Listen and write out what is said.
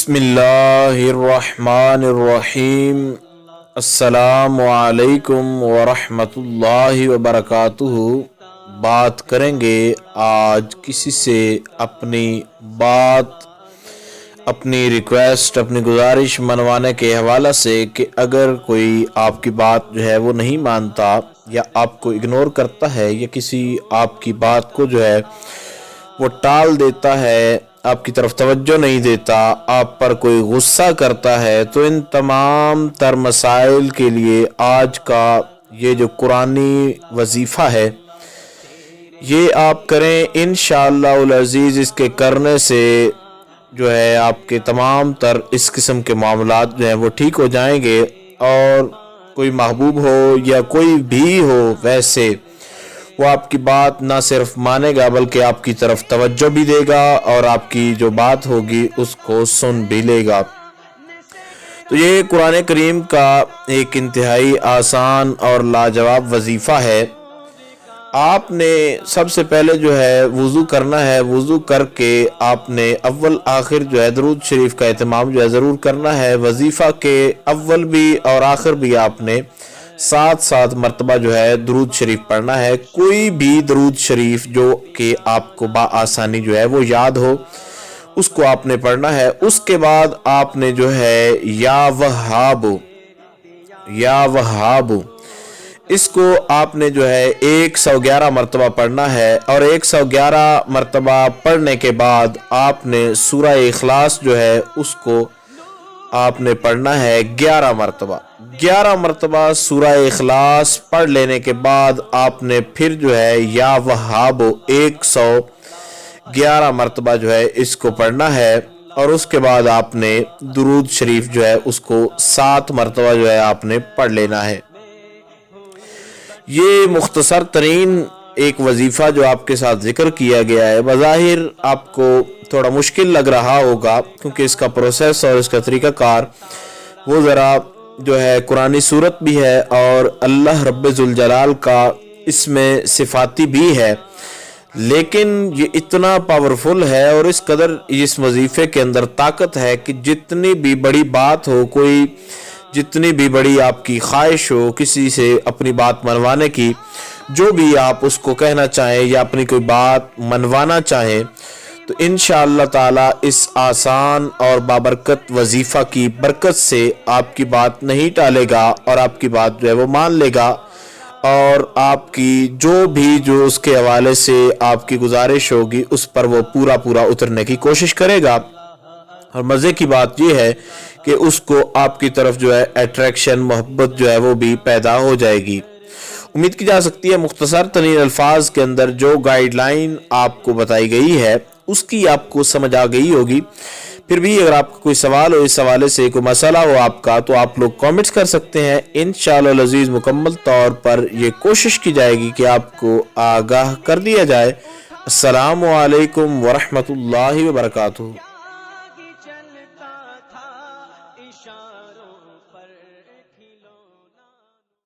बिस्मिल्लाहिर्रहमानिर्रहीम। अस्सलामु अलैकुम वरहमतुल्लाहि वबरकातुहू। बात करेंगे आज किसी से अपनी बात, अपनी रिक्वेस्ट, अपनी गुजारिश मनवाने के हवाला से कि अगर कोई आपकी बात जो है वो नहीं मानता या आपको इग्नोर करता है या किसी आपकी बात को जो है वो टाल देता है, आपकी तरफ तवज्जो नहीं देता, आप पर कोई गुस्सा करता है, तो इन तमाम तर मसाइल के लिए आज का ये जो कुरानी वजीफ़ा है ये आप करें इंशाअल्लाहुल अज़ीज़। इसके करने से जो है आपके तमाम तर इस किस्म के मामलात जो हैं वो ठीक हो जाएंगे और कोई महबूब हो या कोई भी हो वैसे वो आपकी बात ना सिर्फ मानेगा बल्कि आपकी तरफ तवज्जो भी देगा और आपकी जो बात होगी उसको सुन भी लेगा। तो ये कुरान करीम का एक इंतहाई आसान और लाजवाब वजीफ़ा है। आपने सबसे पहले जो है वुज़ू करना है। वुज़ू करके आपने अव्वल आखिर जो है दरूद शरीफ का एहतमाम जो है ज़रूर करना है। वजीफ़ा के अव्वल भी और आखिर भी आपने 7 मरतबा जो है दरूद शरीफ पढ़ना है। कोई भी दरूद शरीफ जो कि आपको आसानी जो है वो याद हो उसको आपने पढ़ना है। उसके बाद आपने जो है या वहाब इसको आपने जो है 111 मरतबा पढ़ना है और 111 मरतबा पढ़ने के बाद आपने सूरह इखलास जो है उसको आपने पढ़ना है 11 मरतबा। 11 मरतबा सूरह इखलास पढ़ लेने के बाद आपने फिर जो है या वहाब 111 मरतबा जो है इसको पढ़ना है और उसके बाद आपने दुरूद शरीफ जो है उसको 7 मरतबा जो है आपने पढ़ लेना है। ये मुख्तसर तरीन एक वजीफ़ा जो आपके साथ जिक्र किया गया है, बज़ाहिर आपको थोड़ा मुश्किल लग रहा होगा क्योंकि इसका प्रोसेस और इसका तरीक़ाकार वो ज़रा जो है कुरानी सूरत भी है और अल्लाह रब्बुल जलाल का इसमें सिफाती भी है, लेकिन ये इतना पावरफुल है और इस कदर इस वजीफ़े के अंदर ताकत है कि जितनी भी बड़ी बात हो, कोई जितनी भी बड़ी आपकी ख्वाहिश हो किसी से अपनी बात मनवाने की, जो भी आप उसको कहना चाहें या अपनी कोई बात मनवाना चाहें, तो इंशाअल्लाह ताला इस आसान और बाबरकत वजीफ़ा की बरकत से आपकी बात नहीं टालेगा और आपकी बात जो है वो मान लेगा और आपकी जो उसके हवाले से आपकी गुजारिश होगी उस पर वो पूरा उतरने की कोशिश करेगा। और मज़े की बात यह है कि उसको आपकी तरफ जो है अट्रैक्शन, मोहब्बत जो है वो भी पैदा हो जाएगी। उम्मीद की जा सकती है मुख्तसर तरीन अल्फाज के अंदर जो गाइडलाइन आपको बताई गई है उसकी आपको समझ आ गई होगी। फिर भी अगर आपका कोई सवाल हो, इस हवाले से कोई मसला हो आपका, तो आप लोग कमेंट्स कर सकते हैं। इंशाअल्लाह अज़ीज़ मुकम्मल तौर पर ये कोशिश की जाएगी कि आपको आगाह कर दिया जाए। अस्सलामु अलैकुम वरहमतुल्लाहि वबरकातुहू।